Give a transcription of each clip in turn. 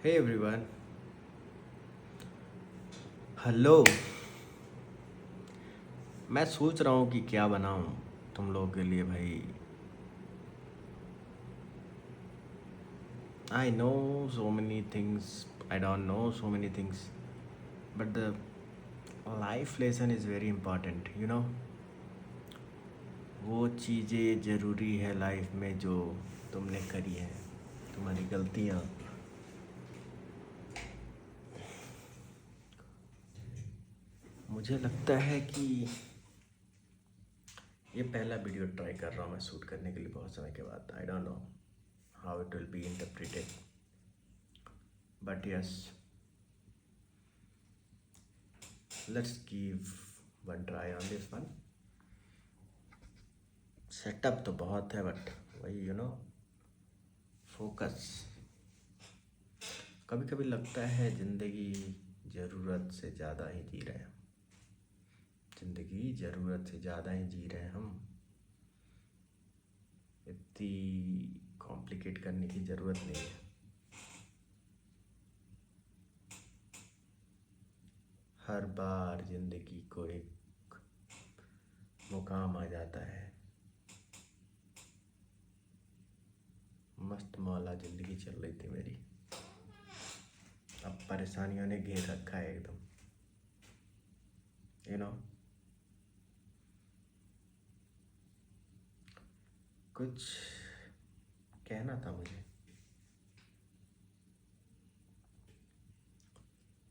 Hey everyone, hello. मैं सोच रहा हूँ कि क्या बनाऊँ तुम लोगों के लिए भाई। I know so many things, I don't no so many things, but the life lesson is very important, you know. वो चीज़ें ज़रूरी है लाइफ में जो तुमने करी है, तुम्हारी गलतियाँ। मुझे लगता है कि ये पहला वीडियो ट्राई कर रहा हूँ मैं शूट करने के लिए बहुत समय के बाद। आई don't know how it will be interpreted, but yes, let's give one try on this one. Setup तो बहुत है बट वही फोकस। कभी कभी लगता है ज़िंदगी ज़रूरत से ज़्यादा ही जी रहे हैं। ज़िंदगी ज़रूरत से ज़्यादा ही जी रहे हैं हम। इतनी कॉम्प्लिकेट करने की ज़रूरत नहीं है। हर बार ज़िंदगी को एक मुकाम आ जाता है। मस्त मौला ज़िंदगी चल रही थी मेरी, अब परेशानियों ने घेर रखा है एकदम, यू नो। कुछ कहना था मुझे।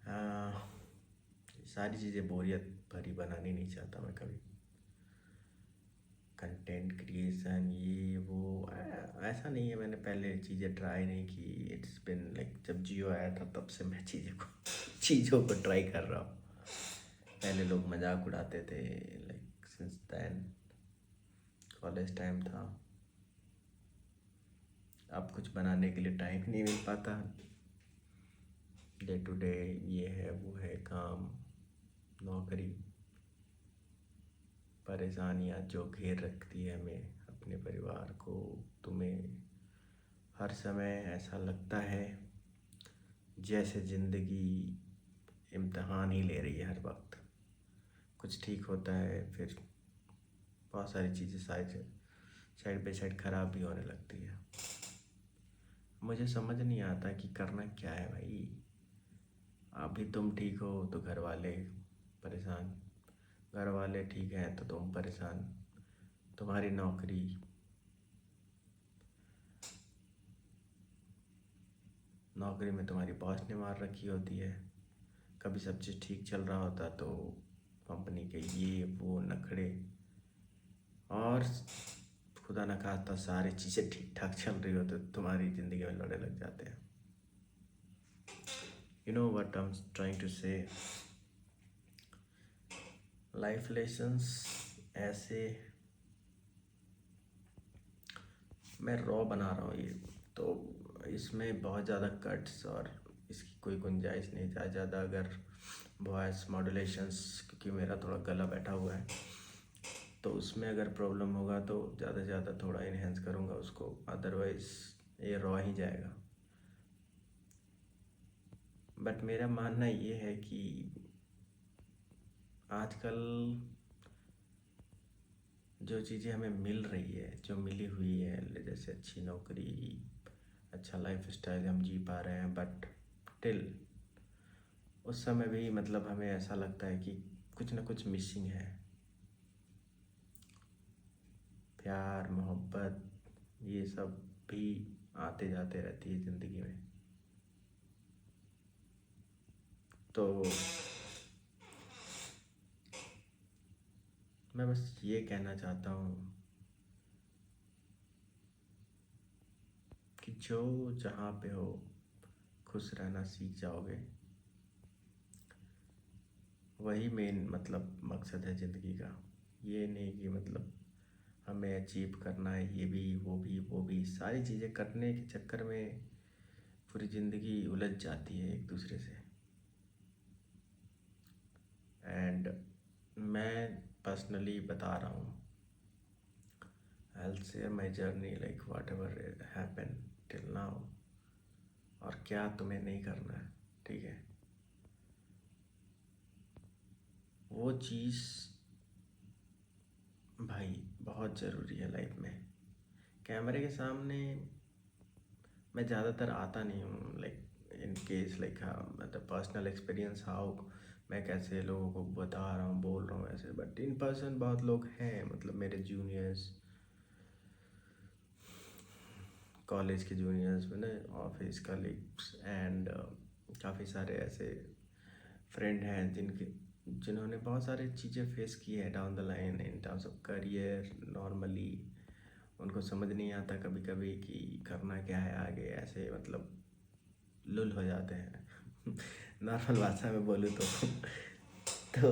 हाँ, सारी चीज़ें बोरियत भरी बनानी नहीं चाहता मैं कभी। कंटेंट क्रिएशन ये वो ऐसा नहीं है, मैंने पहले चीज़ें ट्राई नहीं की। इट्स बिन लाइक जब जियो आया था तब से मैं चीज़ों को ट्राई कर रहा हूँ। पहले लोग मजाक उड़ाते थे, like since then college time था। अब कुछ बनाने के लिए टाइम नहीं मिल पाता। डे टू डे ये है वो है, काम, नौकरी, परेशानियाँ जो घेर रखती है हमें, अपने परिवार को, तुम्हें। हर समय ऐसा लगता है जैसे ज़िंदगी इम्तहान ही ले रही है हर वक्त। कुछ ठीक होता है फिर बहुत सारी चीज़ें साइड बाई साइड ख़राब भी होने लगती है। मुझे समझ नहीं आता कि करना क्या है भाई। अभी तुम ठीक हो तो घर वाले परेशान, घर वाले ठीक हैं तो तुम परेशान। तुम्हारी नौकरी, नौकरी में तुम्हारी बॉस ने मार रखी होती है। कभी सब चीज़ ठीक चल रहा होता तो कंपनी के ये वो नखड़े, और खुदा न खास्ता सारी चीज़ें ठीक ठाक चल रही हो तो तुम्हारी ज़िंदगी में लड़े लग जाते हैं। You know what I am trying to say. Life lessons ऐसे मैं रॉ बना रहा हूँ ये, तो इसमें बहुत ज़्यादा कट्स और इसकी कोई गुंजाइश नहीं। ज़्यादा अगर वॉइस मॉड्यूलेशंस, क्योंकि मेरा थोड़ा गला बैठा हुआ है तो उसमें अगर प्रॉब्लम होगा तो ज़्यादा से ज़्यादा थोड़ा इन्हेंस करूँगा उसको, अदरवाइज़ ये रॉ ही जाएगा। बट मेरा मानना ये है कि आजकल जो चीज़ें हमें मिल रही है, जो मिली हुई है, जैसे अच्छी नौकरी, अच्छा लाइफ स्टाइल हम जी पा रहे हैं, बट टिल उस समय भी मतलब हमें ऐसा लगता है कि कुछ ना कुछ मिसिंग है। प्यार मोहब्बत ये सब भी आते जाते रहती है ज़िंदगी में। तो मैं बस ये कहना चाहता हूँ कि जो जहाँ पे हो खुश रहना सीख जाओगे, वही मेन मतलब मकसद है ज़िंदगी का। ये नहीं कि मतलब हमें अचीव करना है ये भी वो भी वो भी, सारी चीज़ें करने के चक्कर में पूरी ज़िंदगी उलझ जाती है एक दूसरे से। एंड मैं पर्सनली बता रहा हूँ, I'll share my journey like whatever happened till now, और क्या तुम्हें नहीं करना है, ठीक है। वो चीज़ भाई बहुत ज़रूरी है लाइफ में। कैमरे के सामने मैं ज़्यादातर आता नहीं हूँ, लाइक इन केस लाइक हाँ मतलब पर्सनल एक्सपीरियंस हाउ मैं कैसे लोगों को बता रहा हूँ, बोल रहा हूँ ऐसे। बट इन पर्सन बहुत लोग हैं, मतलब मेरे जूनियर्स, कॉलेज के जूनियर्स मैंने, ऑफिस कलीग्स एंड काफ़ी सारे ऐसे फ्रेंड हैं जिन्होंने बहुत सारी चीज़ें फेस की है down the line in terms of career. Normally उनको समझ नहीं आता कभी कभी कि करना क्या है आगे, ऐसे मतलब लुल हो जाते हैं नॉर्मल भाषा में बोलूँ तो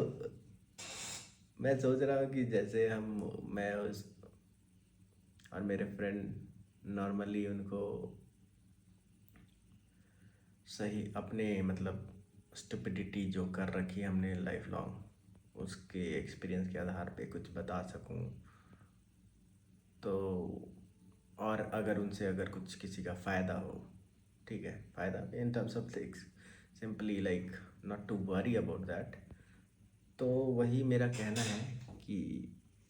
मैं सोच रहा हूँ कि जैसे मैं उस और मेरे फ्रेंड नॉर्मली उनको सही अपने मतलब स्टुपिडिटी जो कर रखी है हमने लाइफ लॉन्ग, उसके एक्सपीरियंस के आधार पे कुछ बता सकूं। तो और अगर उनसे अगर कुछ किसी का फ़ायदा हो, ठीक है, फ़ायदा in terms of things, simply like not to worry about that. तो वही मेरा कहना है कि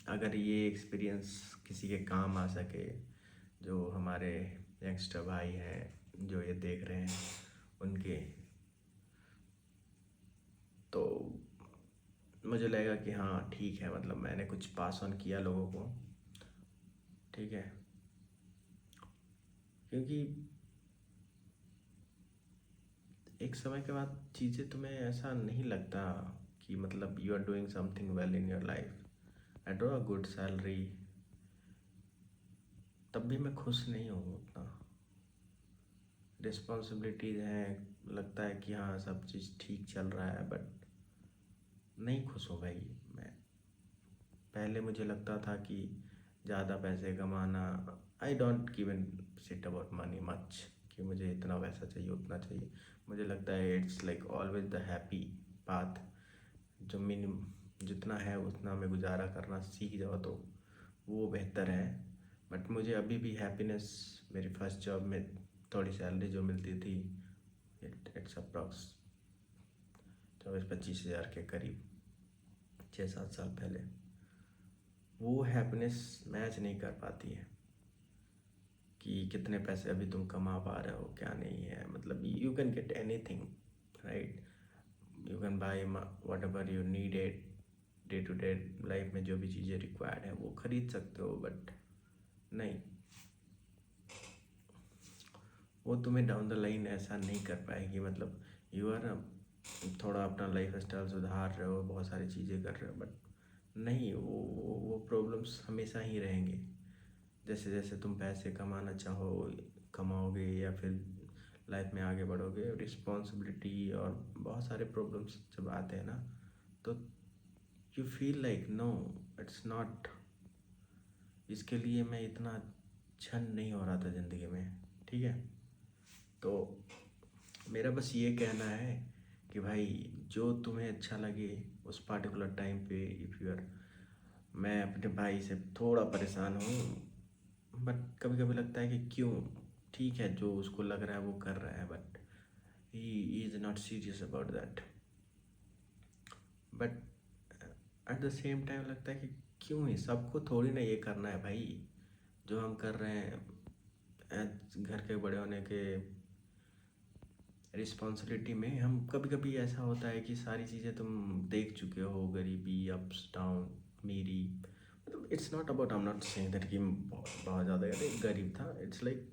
अगर ये एक्सपीरियंस किसी के काम आ सके, जो हमारे यंगस्टर भाई हैं जो ये देख रहे हैं उनके, तो मुझे लगेगा कि हाँ ठीक है, मतलब मैंने कुछ पास ऑन किया लोगों को, ठीक है। क्योंकि एक समय के बाद चीज़ें तुम्हें ऐसा नहीं लगता कि मतलब you are doing something well in your life, I do a good salary, तब भी मैं खुश नहीं हूँ उतना। रिस्पॉन्सिबिलिटीज़ हैं, लगता है कि हाँ सब चीज़ ठीक चल रहा है, बट नहीं खुश हूँ भाई मैं। पहले मुझे लगता था कि ज़्यादा पैसे कमाना, I don't give a shit about money much कि मुझे इतना पैसा चाहिए उतना चाहिए। मुझे लगता है it's like always the happy path, जो मिनिमम जितना है उतना में गुजारा करना सीख जाओ तो वो बेहतर है। बट मुझे अभी भी हैप्पीनेस मेरी फर्स्ट जॉब में थोड़ी सैलरी जो मिलती थी, इट्स अप्रॉक्स 24-25 हज़ार के करीब, 6-7 साल पहले, वो हैप्पीनेस मैच नहीं कर पाती है कि कितने पैसे अभी तुम कमा पा रहे हो क्या नहीं है। मतलब you can get anything, right, you can buy whatever you needed, day to day life में जो भी चीज़ें रिक्वायर्ड है वो खरीद सकते हो। बट नहीं, वो तुम्हें डाउन द लाइन ऐसा नहीं कर पाएगी। मतलब यू आर थोड़ा अपना लाइफ स्टाइल सुधार रहे हो, बहुत सारी चीज़ें कर रहे हो, बट नहीं, वो प्रॉब्लम्स हमेशा ही रहेंगे। जैसे जैसे तुम पैसे कमाना चाहो, कमाओगे या फिर लाइफ में आगे बढ़ोगे, रिस्पॉन्सिबिलिटी और बहुत सारे प्रॉब्लम्स जब आते हैं ना, तो you feel like no, it's not, इसके लिए मैं इतना छन नहीं हो रहा था ज़िंदगी में, ठीक है। तो मेरा बस ये कहना है कि भाई जो तुम्हें अच्छा लगे उस पार्टिकुलर टाइम पे, इफ़ यू आर, मैं अपने भाई से थोड़ा परेशान हूँ, बट कभी कभी लगता है कि क्यों, ठीक है जो उसको लग रहा है वो कर रहा है, but he is not serious about that. But at the same time लगता है कि क्यों ही, सबको थोड़ी ना ये करना है भाई जो हम कर रहे हैं। घर के बड़े होने के रिस्पॉन्सिबिलिटी में हम कभी कभी ऐसा होता है कि सारी चीज़ें तुम देख चुके हो, गरीबी, अप्स डाउन, अमीरी, मतलब it's not about, I am not saying that कि बहुत बहुत ज़्यादा गरीब था। It's like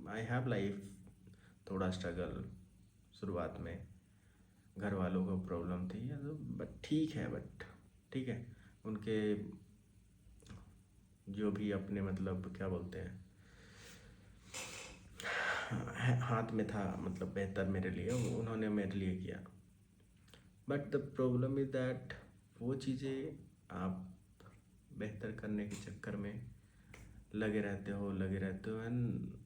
I have life थोड़ा स्ट्रगल शुरुआत में, घर वालों को प्रॉब्लम थी तो, बट ठीक है, बट ठीक है, उनके जो भी अपने मतलब क्या बोलते हैं हाथ में था, मतलब बेहतर मेरे लिए उन्होंने मेरे लिए किया। But the problem is that वो चीज़ें आप बेहतर करने के चक्कर में लगे रहते हो एंड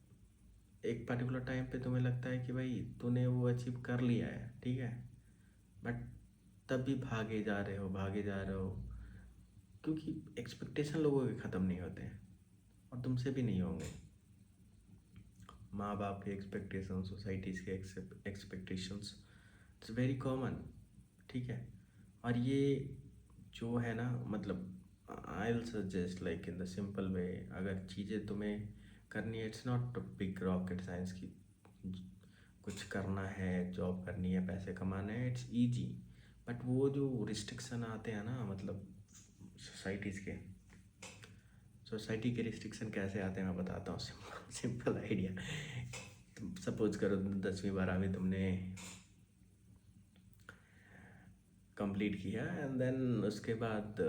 एक पर्टिकुलर टाइम पे तुम्हें लगता है कि भाई तूने वो अचीव कर लिया है, ठीक है, बट तब भी भागे जा रहे हो, क्योंकि एक्सपेक्टेशन लोगों के ख़त्म नहीं होते हैं और तुमसे भी नहीं होंगे। माँ बाप के एक्सपेक्टेशन, सोसाइटीज़ के एक्सपेक्टेशंस, इट्स वेरी कॉमन। ठीक है। और ये जो है ना, मतलब I will suggest like in the simple way, अगर चीज़ें तुम्हें करनी है, it's not big rocket science की कुछ करना है, जॉब करनी है, पैसे कमाने हैं, इट्स इजी। बट वो जो रिस्ट्रिक्शन आते हैं ना, मतलब सोसाइटीज़ के, सोसाइटी के रिस्ट्रिक्शन कैसे आते हैं मैं बताता हूँ। Simple idea. तुम सपोज करो 10वीं 12वीं तुमने कंप्लीट किया, एंड देन उसके बाद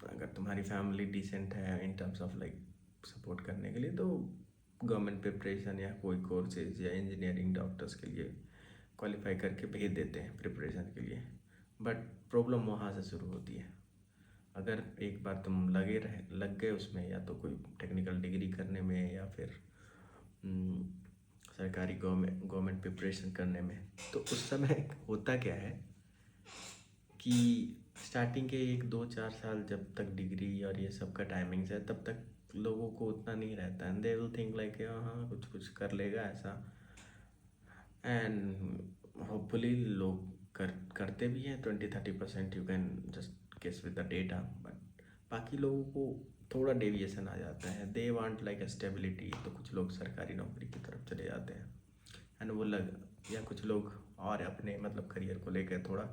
अगर तुम्हारी फैमिली डिसेंट है इन टर्म्स ऑफ लाइक सपोर्ट करने के लिए, तो गवर्नमेंट प्रिपरेशन या कोई कोर्सेज या इंजीनियरिंग डॉक्टर्स के लिए क्वालिफाई करके भेज देते हैं प्रिपरेशन के लिए। बट प्रॉब्लम वहाँ से शुरू होती है। अगर एक बार तुम लग गए उसमें, या तो कोई टेक्निकल डिग्री करने में, या फिर सरकारी गवर्नमेंट प्रिपरेशन करने में, तो उस समय होता क्या है कि स्टार्टिंग के 1 2 4 साल जब तक डिग्री और ये सब का टाइमिंग्स है, तब तक लोगों को उतना नहीं रहता है। दे विल थिंक लाइक हाँ कुछ कुछ कर लेगा ऐसा, एंड होपफुली लोग करते भी हैं। 20-30% you can just guess with the data, but बाकी लोगों को थोड़ा डेविएशन आ जाता है। दे वांट लाइक स्टेबिलिटी, तो कुछ लोग सरकारी नौकरी की तरफ चले जाते हैं, एंड वो या कुछ लोग और अपने मतलब करियर को लेकर थोड़ा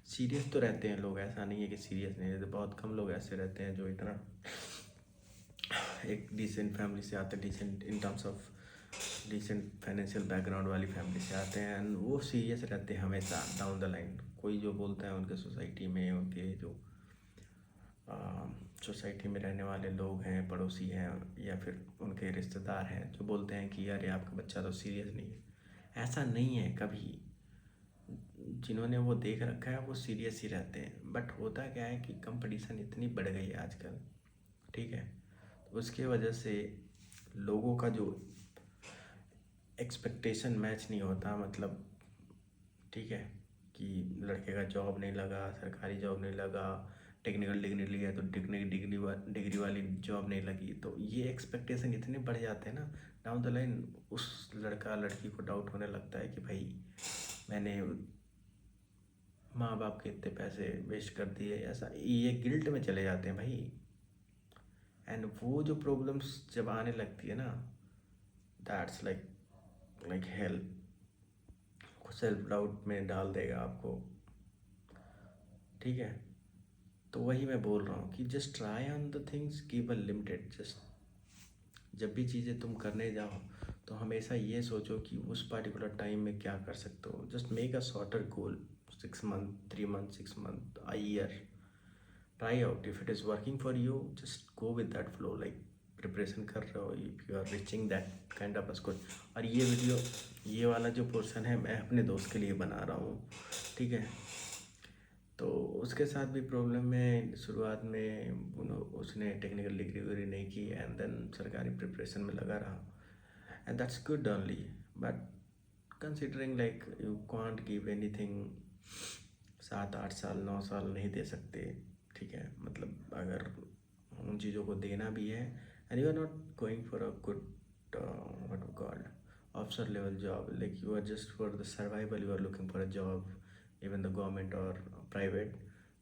सीरियस तो रहते हैं लोग। ऐसा नहीं है कि सीरियस नहीं रहते, बहुत कम लोग ऐसे रहते हैं जो इतना एक डिसेंट फैमिली से आते हैं, decent in terms of decent financial background वाली फैमिली से आते हैं, एंड वो सीरियस रहते हैं हमेशा डाउन द लाइन। कोई जो बोलता है उनके सोसाइटी में, उनके जो सोसाइटी में रहने वाले लोग हैं, पड़ोसी हैं, या फिर उनके रिश्तेदार हैं, जो बोलते हैं कि अरे आपका बच्चा तो सीरियस नहीं है, ऐसा नहीं है कभी। जिन्होंने वो देख रखा है वो सीरियस ही रहते हैं। बट होता क्या है कि कंपटीशन इतनी बढ़ गई है आजकल, ठीक है, तो उसके वजह से लोगों का जो एक्सपेक्टेशन मैच नहीं होता। मतलब ठीक है कि लड़के का जॉब नहीं लगा, सरकारी जॉब नहीं लगा, टेक्निकल डिग्री लिया तो डिग्री वाली जॉब नहीं लगी, तो ये एक्सपेक्टेशन इतने बढ़ जाते हैं ना, डाउन द लाइन उस लड़का लड़की को डाउट होने लगता है कि भाई मैंने माँ बाप के इतने पैसे वेस्ट कर दिए, ऐसा ये गिल्ट में चले जाते हैं भाई। एंड वो जो प्रॉब्लम्स जब आने लगती है ना, that's like hell, self doubt में डाल देगा आपको। ठीक है, तो वही मैं बोल रहा हूँ कि just try on the things, keep a limited. Just जब भी चीज़ें तुम करने जाओ, तो हमेशा ये सोचो कि उस पर्टिकुलर टाइम में क्या कर सकते हो। Just make a shorter goal, 6 month, 3 month, 6 month, a year, try out. If it is working for you, just go with that flow. Like preparation कर रहे हो, if you are reaching that kind of score. और ये video, ये वाला जो portion है, मैं अपने दोस्त के लिए बना रहा हूँ, ठीक है। तो उसके साथ भी प्रॉब्लम है, शुरुआत में उसने टेक्निकल डिग्री वगैरह नहीं की, एंड देन सरकारी प्रिपरेशन में लगा रहा, and that's good only. But considering like you can't give anything, 7 8 साल 9 साल नहीं दे सकते, ठीक है। मतलब अगर उन चीज़ों को देना भी है, and you are not going for a good what we called officer level job, like you are just for the survival, you are looking for a job, even the government और प्राइवेट।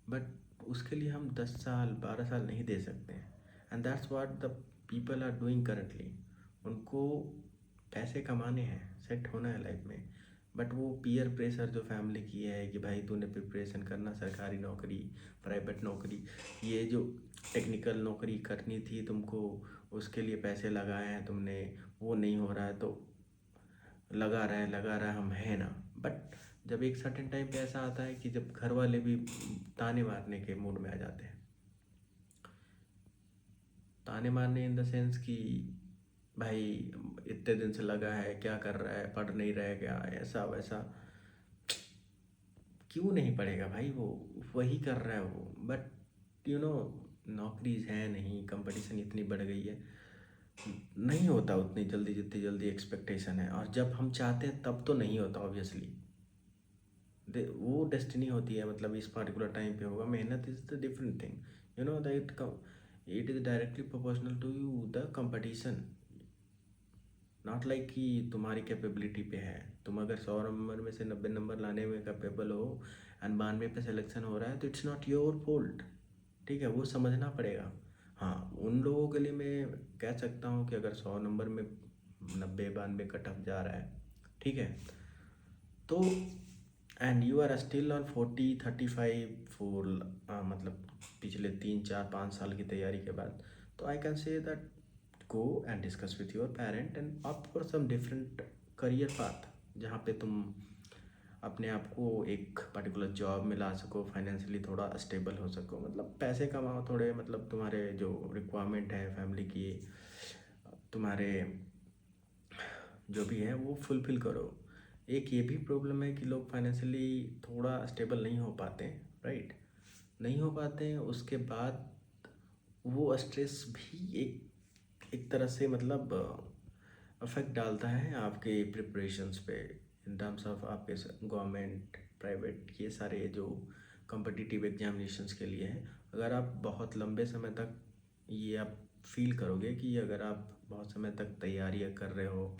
बट उसके लिए हम 10 साल 12 साल नहीं दे सकते हैं, and that's what the people are doing currently. उनको पैसे कमाने हैं, सेट होना है लाइफ में, बट वो पीयर प्रेशर जो फैमिली की है कि भाई तूने प्रिपरेशन करना, सरकारी नौकरी, प्राइवेट नौकरी, ये जो टेक्निकल नौकरी करनी थी तुमको, उसके लिए पैसे लगाए हैं तुमने, वो नहीं हो रहा है, तो लगा रहा है, हम है ना। बट जब एक सर्टेन टाइम पे ऐसा आता है कि जब घर वाले भी ताने मारने के मूड में आ जाते हैं, ताने मारने इन द सेंस कि भाई इतने दिन से लगा है, क्या कर रहा है, पढ़ नहीं रहा है क्या, ऐसा वैसा। क्यों नहीं पढ़ेगा भाई, वो वही कर रहा है वो। बट यू नो, नौकरीज है नहीं, कंपटीशन इतनी बढ़ गई है, नहीं होता उतनी जल्दी जितनी जल्दी एक्सपेक्टेशन है। और जब हम चाहते हैं तब तो नहीं होता ऑब्वियसली, वो डेस्टिनी होती है, मतलब इस पर्टिकुलर टाइम पे होगा। मेहनत is the different thing, you know that it is directly proportional to you the competition. Not like कि तुम्हारी कैपेबिलिटी पे है। तुम अगर 100 नंबर में से 90 नंबर लाने में कैपेबल हो एंड 92 पे सिलेक्शन हो रहा है तो इट्स नॉट योर फॉल्ट। ठीक है, वो समझना पड़ेगा। हाँ, उन लोगों के लिए मैं कह सकता हूँ कि अगर 100 नंबर में 90 92 कट ऑफ जा रहा है, ठीक है, तो and you are still on 40 35 for मतलब पिछले 3 4 5 साल की तैयारी के बाद, तो I can say that go and discuss with your parent and opt for some different career path, जहाँ पे तुम अपने आप को एक पर्टिकुलर जॉब में ला सको, फाइनेंशियली थोड़ा स्टेबल हो सको, मतलब पैसे कमाओ थोड़े, मतलब तुम्हारे जो रिक्वायरमेंट है फैमिली की, तुम्हारे जो भी है वो फुलफिल करो। एक ये भी प्रॉब्लम है कि लोग फाइनेंशियली थोड़ा स्टेबल नहीं हो पाते हैं, राइट, नहीं हो पाते हैं, उसके बाद वो स्ट्रेस भी एक एक तरह से मतलब अफेक्ट डालता है आपके प्रिपरेशंस पे, इन टर्म्स ऑफ आपके गवर्नमेंट प्राइवेट ये सारे जो कॉम्पिटिटिव एग्जामिनेशंस के लिए हैं। अगर आप बहुत लंबे समय तक ये आप फील करोगे कि अगर आप बहुत समय तक तैयारियां कर रहे हो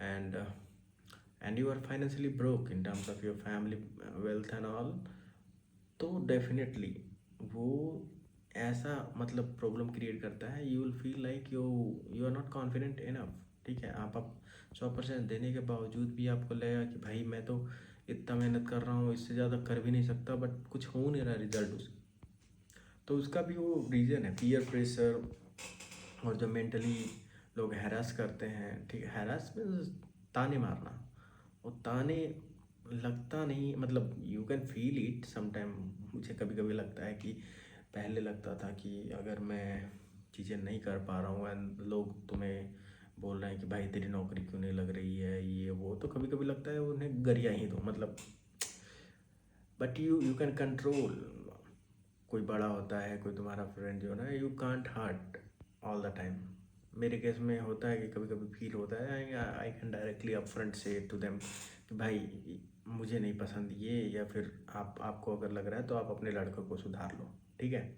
and you are financially broke in terms of your family wealth and all, तो डेफिनेटली वो ऐसा मतलब प्रॉब्लम क्रिएट करता है। You will feel like you are not confident enough. ठीक है, आप 100% देने के बावजूद भी आपको लगेगा कि भाई मैं तो इतना मेहनत कर रहा हूँ, इससे ज़्यादा कर भी नहीं सकता, बट कुछ हो नहीं रहा रिजल्ट उस, तो उसका भी वो रीज़न है पीयर प्रेशर। और जो मेंटली लोग हैरास करते हैं, ठीक है, हैरास में ताने मारना, और ताने लगता नहीं, मतलब you can feel it sometime. मुझे कभी कभी लगता है कि पहले लगता था कि अगर मैं चीज़ें नहीं कर पा रहा हूँ एंड लोग तुम्हें बोल रहे हैं कि भाई तेरी नौकरी क्यों नहीं लग रही है ये वो, तो कभी कभी लगता है उन्हें गरिया ही दो, मतलब बट यू कैन कंट्रोल। कोई बड़ा होता है, कोई तुम्हारा फ्रेंड जो है ना, you can't hurt all the time. मेरे केस में होता है कि कभी कभी फील होता है, I can directly upfront say to them कि भाई मुझे नहीं पसंद ये, या फिर आपको अगर लग रहा है तो आप अपने लड़कों को सुधार लो, ठीक है,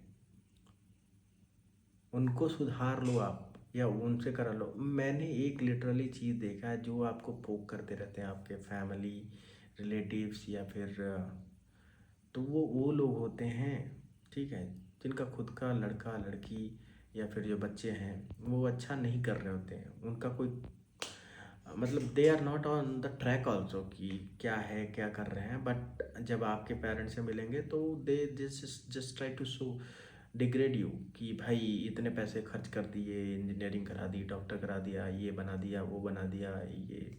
उनको सुधार लो आप, या उनसे करा लो। मैंने एक लिटरली चीज़ देखा है, जो आपको पोक करते रहते हैं आपके फैमिली रिलेटिव्स या फिर तो वो लोग होते हैं, ठीक है, जिनका खुद का लड़का लड़की या फिर जो बच्चे हैं वो अच्छा नहीं कर रहे होते हैं, उनका कोई मतलब they are not on the track also कि क्या है क्या कर रहे हैं, बट जब आपके पेरेंट्स से मिलेंगे तो they just try to show degrade you कि भाई इतने पैसे खर्च कर दिए, इंजीनियरिंग करा दी, डॉक्टर करा दिया, ये बना दिया, वो बना दिया, ये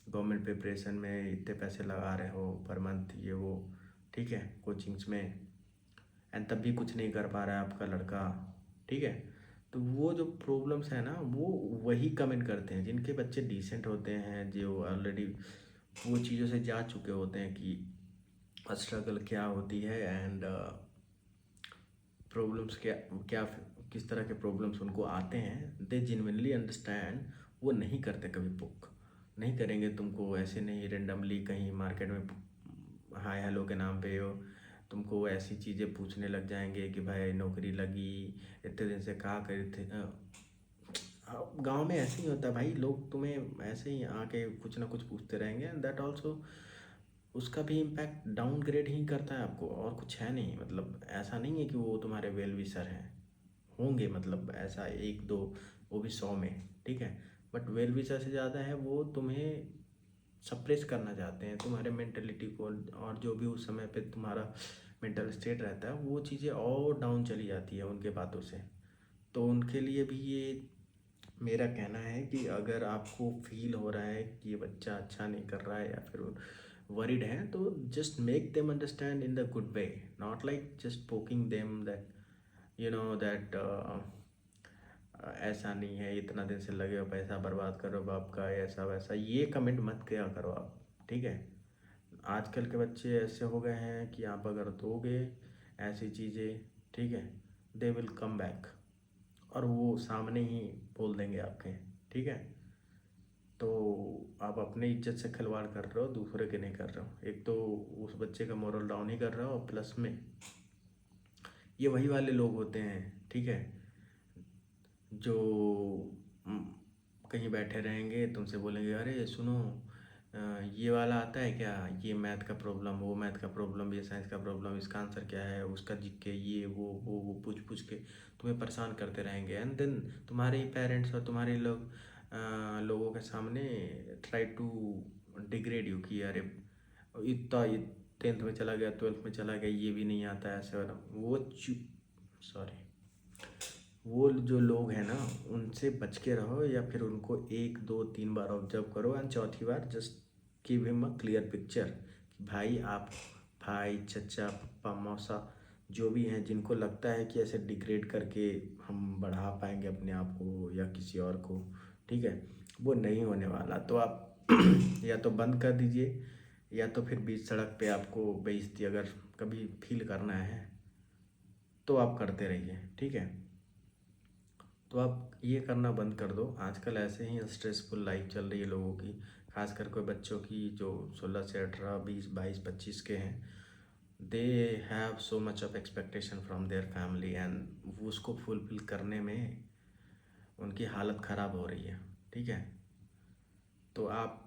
गवर्नमेंट प्रिपरेशन में इतने पैसे लगा रहे हो पर मंथ, ये वो, ठीक है, कोचिंग्स में, एंड तब भी कुछ नहीं कर पा रहा है आपका लड़का, ठीक है। तो वो जो प्रॉब्लम्स है ना, वो वही कमेंट करते हैं जिनके बच्चे डिसेंट होते हैं, जो ऑलरेडी वो चीज़ों से जा चुके होते हैं कि स्ट्रगल क्या होती है एंड प्रॉब्लम्स क्या क्या किस तरह के प्रॉब्लम्स उनको आते हैं, दे जेन्युइनली अंडरस्टैंड। वो नहीं करते कभी पुक नहीं करेंगे तुमको ऐसे नहीं रेंडमली कहीं मार्केट में हाय हेलो के नाम पे हो, तुमको ऐसी चीज़ें पूछने लग जाएंगे कि भाई नौकरी लगी, इतने दिन से कहाँ करे थे। गांव में ऐसे ही होता है भाई, लोग तुम्हें ऐसे ही आके कुछ ना कुछ पूछते रहेंगे एंड दैट ऑल्सो उसका भी इम्पैक्ट डाउनग्रेड ही करता है आपको, और कुछ है नहीं। मतलब ऐसा नहीं है कि वो तुम्हारे वेल विशर हैं, होंगे मतलब ऐसा एक दो, वो भी 100 में, ठीक है, बट वेल विशर से ज़्यादा है वो तुम्हें सप्रेस करना चाहते हैं तुम्हारे मेंटलिटी को, और जो भी उस समय पे तुम्हारा मेंटल स्टेट रहता है वो चीज़ें और डाउन चली जाती है उनके बातों से। तो उनके लिए भी ये मेरा कहना है कि अगर आपको फील हो रहा है कि ये बच्चा अच्छा नहीं कर रहा है या फिर वरीड है, तो just make them understand in the good way, not like just poking them that you know that ऐसा नहीं है, इतना दिन से लगे हो, पैसा बर्बाद करो बाप का, ऐसा वैसा, ये कमेंट मत किया करो आप, ठीक है। आजकल के बच्चे ऐसे हो गए हैं कि आप अगर दोगे ऐसी चीज़ें, ठीक है, दे विल कम बैक, और वो सामने ही बोल देंगे आपके, ठीक है। तो आप अपने इज्जत से खिलवाड़ कर रहे हो, दूसरे के नहीं कर रहे हो। एक तो उस बच्चे का मोरल डाउन ही कर रहे हो, और प्लस में ये वही वाले लोग होते हैं, ठीक है, जो कहीं बैठे रहेंगे, तुमसे बोलेंगे अरे सुनो, ये वाला आता है क्या, ये मैथ का प्रॉब्लम, वो मैथ का प्रॉब्लम, ये साइंस का प्रॉब्लम, इसका आंसर क्या है, उसका जीके के ये वो पूछ पूछ के तुम्हें परेशान करते रहेंगे। एंड देन तुम्हारे ही पेरेंट्स और तुम्हारे लोगों के सामने ट्राई टू डिग्रेड यू कि अरे इतना 10th में चला गया, 12th में चला गया, ये भी नहीं आता है, ऐसे वाला वो सॉरी, वो जो लोग हैं ना, उनसे बच के रहो, या फिर उनको 1 2 3 बार ऑब्जर्व करो एंड चौथी बार just give him a clear picture कि भाई आप, भाई चाचा पप्पा मौसा जो भी हैं, जिनको लगता है कि ऐसे डिग्रेड करके हम बढ़ा पाएंगे अपने आप को या किसी और को, ठीक है, वो नहीं होने वाला। तो आप या तो बंद कर दीजिए, या तो फिर बीच सड़क पे आपको बेइज्जती अगर कभी फील करना है तो आप करते रहिए, ठीक है। तो आप ये करना बंद कर दो। आजकल ऐसे ही स्ट्रेसफुल लाइफ चल रही है लोगों की, खासकर कोई बच्चों की जो 16 से 18 20 22 25 के हैं। They have so much of expectation from their family and उसको फुलफिल करने में उनकी हालत ख़राब हो रही है, ठीक है। तो आप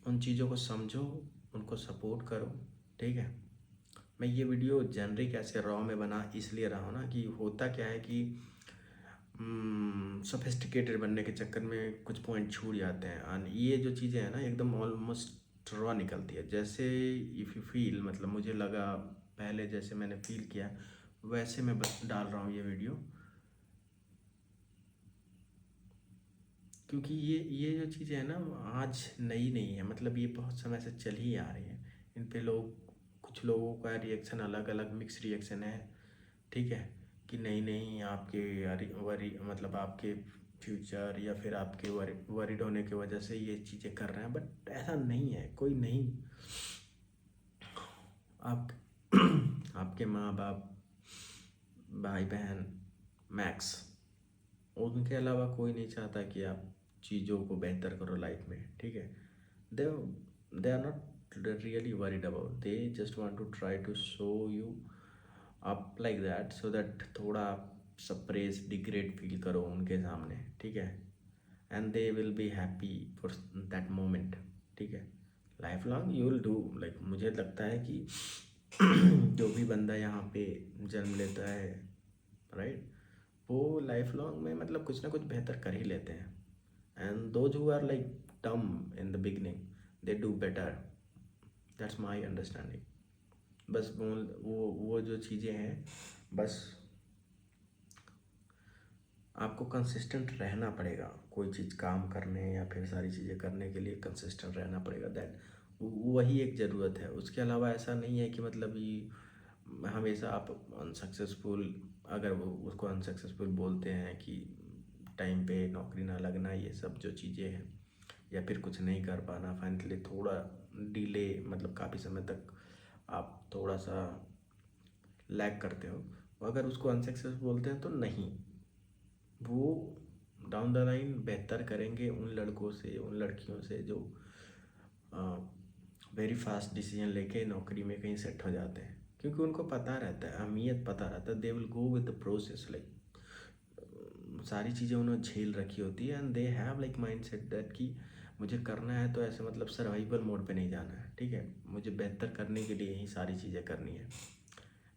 उन चीज़ों को समझो, उनको सपोर्ट करो, ठीक है। मैं ये वीडियो जेनरिक ऐसे रॉ में बना इसलिए रहा हूँ ना कि होता क्या है कि सोफिस्टिकेटेड बनने के चक्कर में कुछ पॉइंट छूट जाते हैं। और ये जो चीज़ें हैं ना एकदम ऑलमोस्ट रॉ निकलती है। जैसे इफ़ यू फील, मतलब मुझे लगा पहले जैसे मैंने फील किया वैसे मैं बस डाल रहा हूँ ये वीडियो, क्योंकि ये जो चीज़ें हैं ना आज नई नहीं है, मतलब ये बहुत समय से चल ही आ रही है। इन पे लोग, कुछ लोगों का रिएक्शन अलग अलग मिक्स रिएक्शन है, ठीक है, कि नहीं नहीं आपके वरी मतलब आपके फ्यूचर या फिर आपके वरिड होने की वजह से ये चीज़ें कर रहे हैं, बट ऐसा नहीं है। कोई नहीं, आप आपके माँ बाप, भाई बहन, मैक्स, उनके अलावा कोई नहीं चाहता कि आप चीज़ों को बेहतर करो लाइफ में, ठीक है। They they are not really worried about, they just want to try to show you up like that, so that थोड़ा सप्रेस डिग्रेड फील करो उनके सामने, ठीक है। And they will be happy for that moment, ठीक है। Life long you will do, like मुझे लगता है कि जो भी बंदा यहाँ पे जन्म लेता है, राइट, वो लाइफ लॉन्ग में मतलब कुछ ना कुछ बेहतर कर ही लेते हैं। And those who are like टम in the beginning, they do better, that's my understanding. बस वो जो चीज़ें हैं, बस आपको कंसिस्टेंट रहना पड़ेगा। कोई चीज़ काम करने या फिर सारी चीज़ें करने के लिए कंसिस्टेंट रहना पड़ेगा, दैट वही एक ज़रूरत है। उसके अलावा ऐसा नहीं है कि मतलब ये हमेशा आप अनसक्सेसफुल, अगर वो उसको अनसक्सेसफुल बोलते हैं कि टाइम पे नौकरी ना लगना, ये सब जो चीज़ें हैं, या फिर कुछ नहीं कर पाना, फाइनली थोड़ा डिले, मतलब काफ़ी समय तक आप थोड़ा सा लैग करते हो, अगर उसको अनसक्सेस बोलते हैं तो नहीं, वो डाउन द लाइन बेहतर करेंगे उन लड़कों से, उन लड़कियों से जो वेरी फास्ट डिसीजन लेके नौकरी में कहीं सेट हो जाते हैं, क्योंकि उनको पता रहता है, अहमियत पता रहता है। They will go with the process, like सारी चीज़ें उन्होंने झेल रखी होती है and they have like mind set that कि मुझे करना है तो ऐसे मतलब सर्वाइवल मोड पे नहीं जाना है, ठीक है, मुझे बेहतर करने के लिए ही सारी चीज़ें करनी है।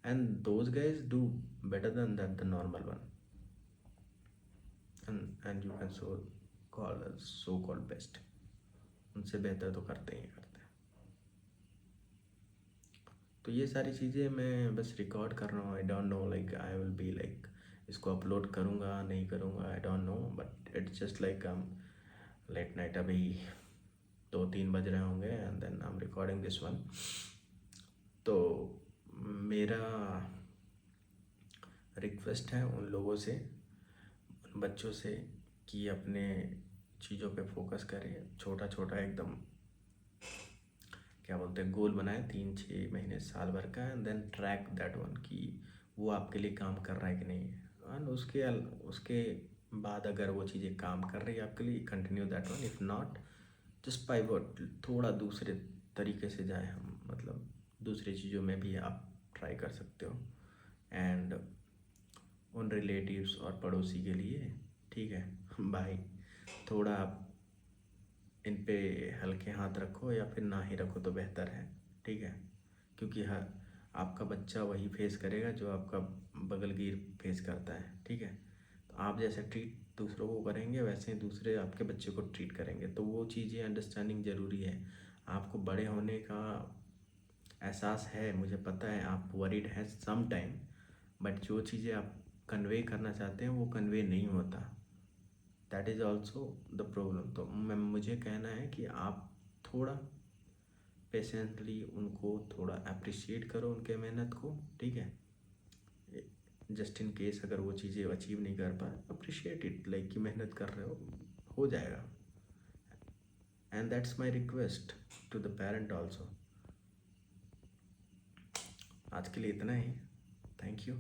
And those guys do better than that the normal one, and you can so called best, उनसे बेहतर तो करते ही करते हैं। तो ये सारी चीज़ें मैं बस रिकॉर्ड कर रहा हूँ। I don't know like I will be like इसको अपलोड करूँगा नहीं करूँगा, I don't know, but it's just like late night, अभी 2 3 बज रहे होंगे and then I am recording this one. तो मेरा रिक्वेस्ट है उन लोगों से, उन बच्चों से, कि अपने चीज़ों पे फोकस करें, छोटा छोटा एकदम क्या बोलते हैं गोल बनाए, 3 6 महीने साल भर का, and then track that one कि वो आपके लिए काम कर रहा है कि नहीं। एंड उसके बाद अगर वो चीज़ें काम कर रही है आपके लिए, continue that one, if not just pivot, थोड़ा दूसरे तरीके से जाए हम, मतलब दूसरी चीज़ों में भी आप ट्राई कर सकते हो। एंड उन रिलेटिव्स और पड़ोसी के लिए ठीक है भाई, थोड़ा आप इन पे हल्के हाथ रखो या फिर ना ही रखो तो बेहतर है, ठीक है। क्योंकि हर आपका बच्चा वही फेस करेगा जो आपका बगलगीर फेस करता है, ठीक है। तो आप जैसे ट्रीट दूसरों को करेंगे वैसे ही दूसरे आपके बच्चे को ट्रीट करेंगे, तो वो चीज़ें अंडरस्टैंडिंग ज़रूरी है। आपको बड़े होने का एहसास है, मुझे पता है आप वरीड हैं सम टाइम, बट जो चीज़ें आप कन्वे करना चाहते हैं वो कन्वे नहीं होता, that is also the problem. तो मुझे कहना है कि आप थोड़ा पेशेंटली उनको थोड़ा अप्रिशिएट करो उनके मेहनत को, ठीक है। जस्ट इन केस अगर वो चीज़ें अचीव नहीं कर पाए, अप्रिशिएट इट, लाइक कि मेहनत कर रहे हो जाएगा। And that's my request to the parent also. आज के लिए इतना ही, थैंक यू।